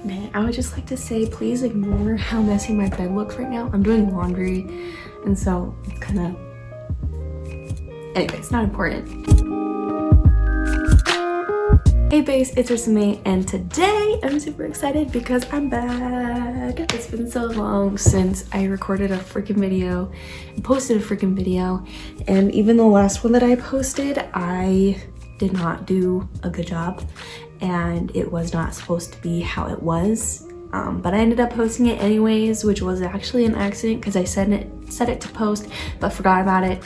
Man, I would just like to say, please ignore how messy my bed looks right now. I'm doing laundry, and so it's kind of... Anyway, it's not important. Hey Baes, it's Rissa May, and today I'm super excited because I'm back. It's been so long since I recorded a freaking video and posted a freaking video, and even the last one that I posted, I did not do a good job, and it was not supposed to be how it was. But I ended up posting it anyways, which was actually an accident because I set it to post but forgot about it.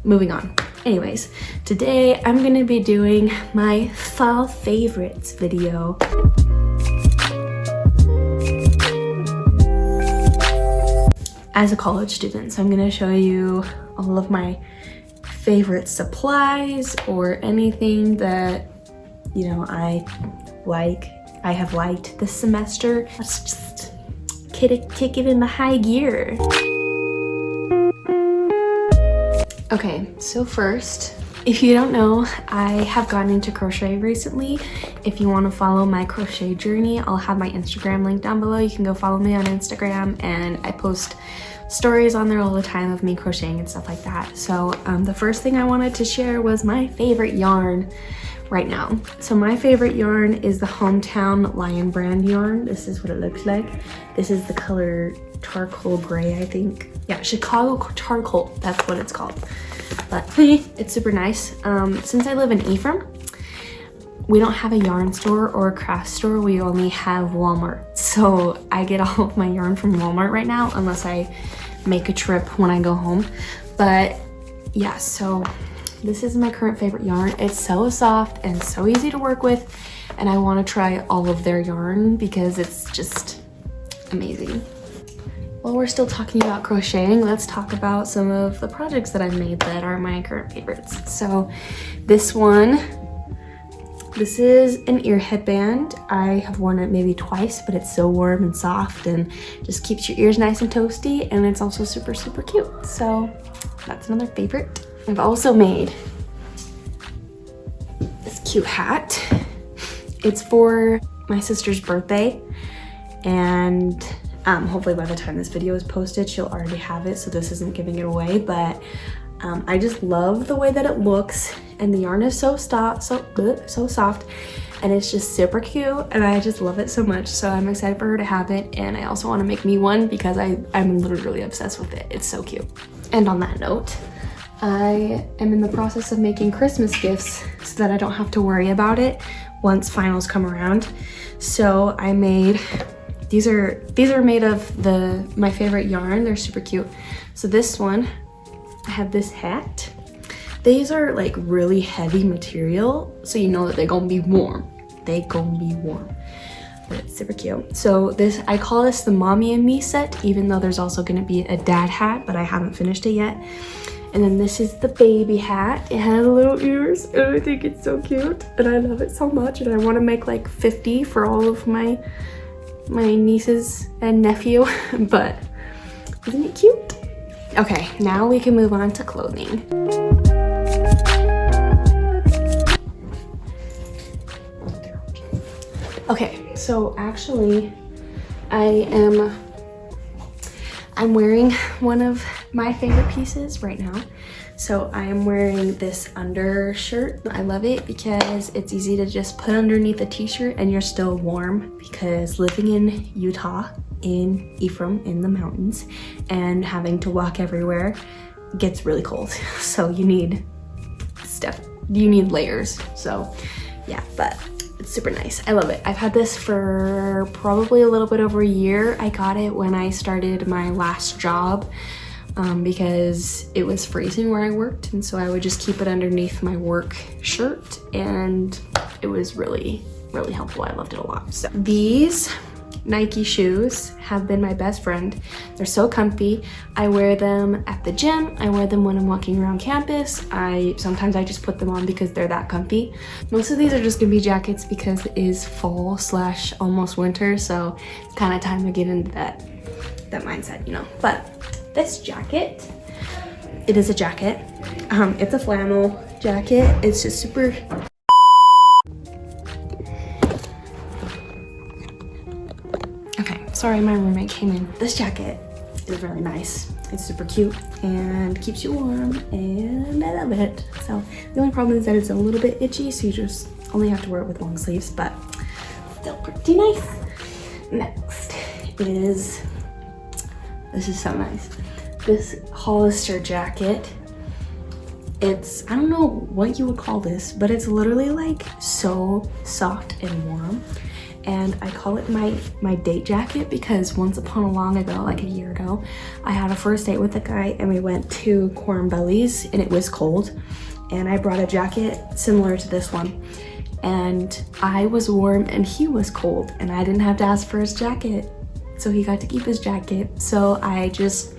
Moving on. Anyways, today I'm gonna be doing my fall favorites video. As a college student, so I'm gonna show you all of my favorite supplies or anything that, you know, I have liked this semester. Let's just kick it in the high gear. Okay, so first, if you don't know, I have gotten into crochet recently. If you want to follow my crochet journey, I'll have my Instagram link down below. You can go follow me on Instagram, and I post stories on there all the time of me crocheting and stuff like that. So the first thing I wanted to share was my favorite yarn right now. So my favorite yarn is the Hometown Lion brand yarn. This is what it looks like. This is the color charcoal gray, I think. Yeah, Chicago charcoal, that's what it's called. But it's super nice. Since I live in Ephraim, we don't have a yarn store or a craft store. We only have Walmart. So I get all of my yarn from Walmart right now, unless I make a trip when I go home. But yeah, so this is my current favorite yarn. It's so soft and so easy to work with, and I want to try all of their yarn because it's just amazing. While we're still talking about crocheting, let's talk about some of the projects that I've made that are my current favorites. So this is an ear headband. I have worn it maybe twice, but it's so warm and soft and just keeps your ears nice and toasty, and it's also super, super cute. So that's another favorite. I've also made this cute hat. It's for my sister's birthday, and hopefully by the time this video is posted, she'll already have it, so this isn't giving it away, but I just love the way that it looks, and the yarn is so soft, and it's just super cute, and I just love it so much. So I'm excited for her to have it, and I also want to make me one because I'm literally obsessed with it. It's so cute. And on that note, I am in the process of making Christmas gifts so that I don't have to worry about it once finals come around. So I made, these are made of my favorite yarn. They're super cute. So this one, I have this hat. These are like really heavy material, so you know that they're gonna be warm. They gonna be warm. But it's super cute. So this, I call this the Mommy and Me set, even though there's also gonna be a dad hat, but I haven't finished it yet. And then this is the baby hat. It has little ears, and I think it's so cute, and I love it so much, and I want to make like 50 for all of my nieces and nephew. But isn't it cute? Okay, now we can move on to clothing. Okay, so actually I'm wearing one of my favorite pieces right now. So I'm wearing this undershirt. I love it because it's easy to just put underneath a t-shirt and you're still warm, because living in Utah, in Ephraim, in the mountains, and having to walk everywhere gets really cold. So you need stuff, you need layers. So yeah, but it's super nice. I love it. I've had this for probably a little bit over a year. I got it when I started my last job because it was freezing where I worked, and so I would just keep it underneath my work shirt, and it was really, really helpful. I loved it a lot. So these Nike shoes have been my best friend. They're so comfy. I wear them at the gym. I wear them when I'm walking around campus. Sometimes I just put them on because they're that comfy. Most of these are just gonna be jackets because it is fall slash almost winter, so it's kind of time to get into that mindset, you know. But this jacket, it is a jacket. It's a flannel jacket. It's just super sorry, my roommate came in. This jacket is very nice. It's super cute and keeps you warm, and I love it. So the only problem is that it's a little bit itchy, so you just only have to wear it with long sleeves, but still pretty nice. Next is, this is so nice, this Hollister jacket. It's, I don't know what you would call this, but it's literally like so soft and warm. And I call it my date jacket because once upon a long ago, like a year ago, I had a first date with a guy and we went to Corn Bellies and it was cold. And I brought a jacket similar to this one. And I was warm and he was cold and I didn't have to ask for his jacket. So he got to keep his jacket. So I just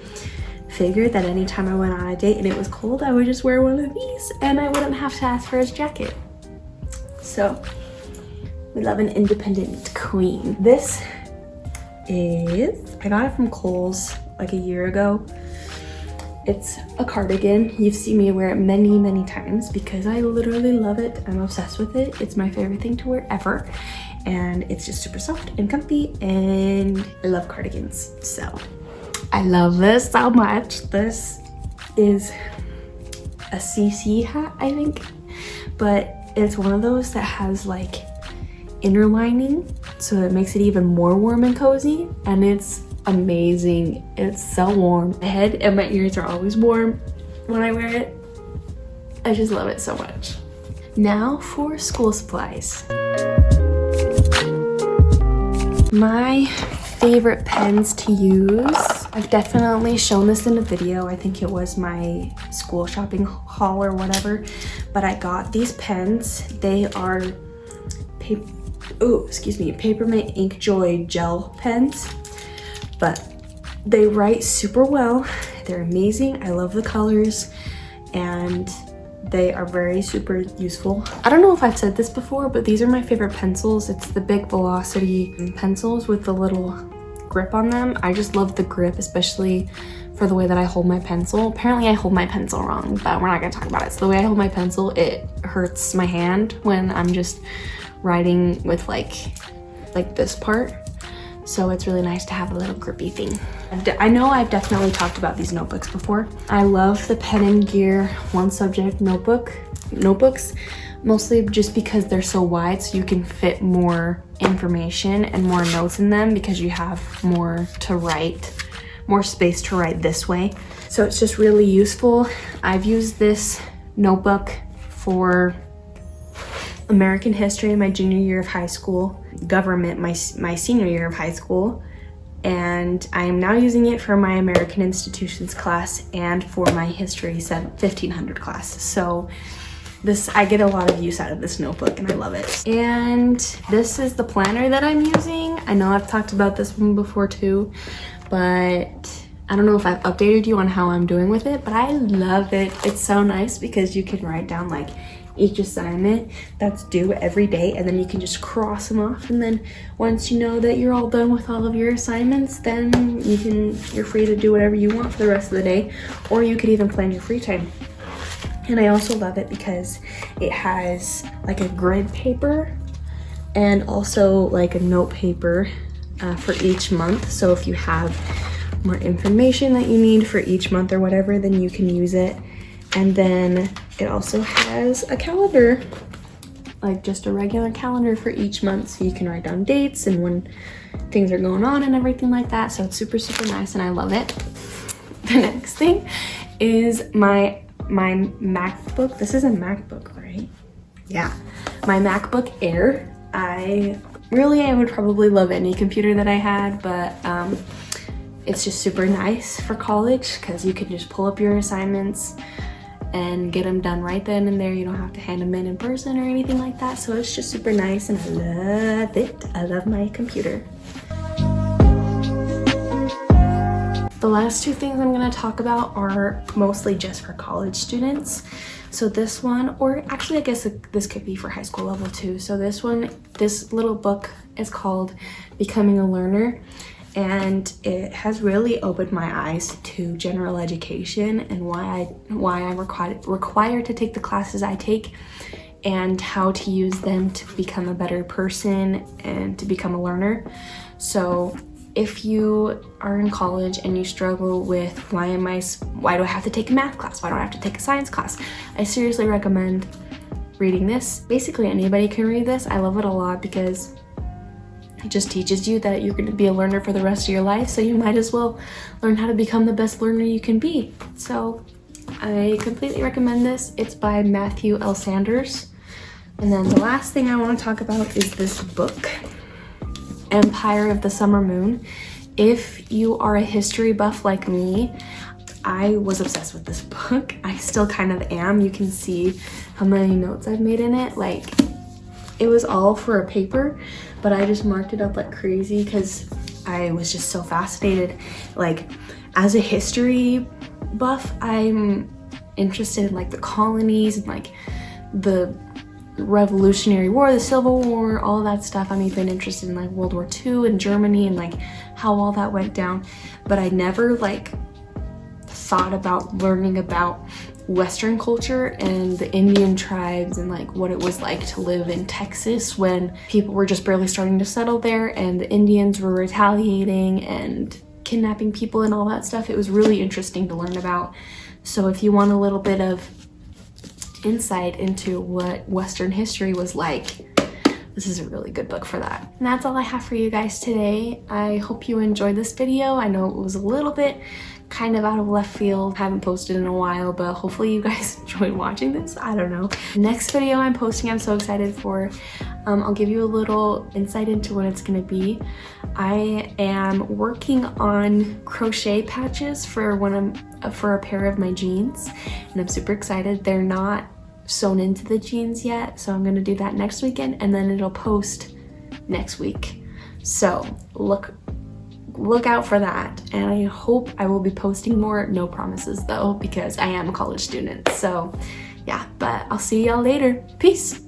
figured that anytime I went on a date and it was cold, I would just wear one of these and I wouldn't have to ask for his jacket. So we love an independent queen. This is, I got it from Kohl's like a year ago. It's a cardigan. You've seen me wear it many, many times because I literally love it. I'm obsessed with it. It's my favorite thing to wear ever. And it's just super soft and comfy and I love cardigans. So I love this so much. This is a CC hat, I think, but it's one of those that has like inner lining, so it makes it even more warm and cozy, and it's amazing. It's so warm. My head and my ears are always warm when I wear it. I just love it so much. Now for school supplies. My favorite pens to use. I've definitely shown this in a video. I think it was my school shopping haul or whatever, but I got these pens. They are Papermate Ink Joy gel pens, but they write super well. They're amazing. I love the colors and they are very super useful. I don't know if I've said this before, but these are my favorite pencils. It's the Big Velocity pencils with the little grip on them. I just love the grip, especially for the way that I hold my pencil. Apparently I hold my pencil wrong, but we're not gonna talk about it. So the way I hold my pencil, it hurts my hand when I'm just writing with like this part. So it's really nice to have a little grippy thing. I know I've definitely talked about these notebooks before. I love the Pen and Gear One Subject notebooks, mostly just because they're so wide, so you can fit more information and more notes in them because you have more to write, more space to write this way. So it's just really useful. I've used this notebook for American history in my junior year of high school, government my senior year of high school, and I am now using it for my American institutions class and for my history 1500 class. So I get a lot of use out of this notebook and I love it. And this is the planner that I'm using. I know I've talked about this one before too, but I don't know if I've updated you on how I'm doing with it, but I love it. It's so nice because you can write down like each assignment that's due every day, and then you can just cross them off, and then once you know that you're all done with all of your assignments, then you're free to do whatever you want for the rest of the day, or you could even plan your free time. And I also love it because it has like a grid paper and also like a note paper for each month. So if you have more information that you need for each month or whatever, then you can use it. And then it also has a calendar, like just a regular calendar for each month, so you can write down dates and when things are going on and everything like that. So it's super, super nice and I love it. The next thing is my MacBook. This is a MacBook, right? Yeah, my MacBook Air. I would probably love any computer that I had, but it's just super nice for college because you can just pull up your assignments and get them done right then and there. You don't have to hand them in person or anything like that. So it's just super nice and I love it. I love my computer. The last two things I'm gonna talk about are mostly just for college students. So this one, or actually I guess this could be for high school level too. So this little book is called Becoming a Learner. And it has really opened my eyes to general education and why I'm required to take the classes I take and how to use them to become a better person and to become a learner. So if you are in college and you struggle with why do I have to take a math class? Why do I have to take a science class? I seriously recommend reading this. Basically anybody can read this. I love it a lot because it just teaches you that you're going to be a learner for the rest of your life, so you might as well learn how to become the best learner you can be. So I completely recommend this. It's by Matthew L. Sanders. And then the last thing I want to talk about is this book, Empire of the Summer Moon. If you are a history buff like me, I was obsessed with this book. I still kind of am. You can see how many notes I've made in it. Like, it was all for a paper, but I just marked it up like crazy because I was just so fascinated. Like, as a history buff, I'm interested in like the colonies and like the Revolutionary War, the Civil War, all that stuff. I'm even interested in like World War II and Germany and like how all that went down, but I never like thought about learning about Western culture and the Indian tribes and like what it was like to live in Texas when people were just barely starting to settle there and the Indians were retaliating and kidnapping people and all that stuff. It was really interesting to learn about. So if you want a little bit of insight into what Western history was like, this is a really good book for that. And that's all I have for you guys today. I hope you enjoyed this video. I know it was a little bit kind of out of left field. Haven't posted in a while, but hopefully you guys enjoyed watching this. I don't know. Next video I'm posting, I'm so excited for. I'll give you a little insight into what it's gonna be. I am working on crochet patches for a pair of my jeans, and I'm super excited. They're not sewn into the jeans yet, so I'm gonna do that next weekend, and then it'll post next week. So look out for that, and I hope I will be posting more. No promises though, because I am a college student. So yeah, but I'll see y'all later. Peace.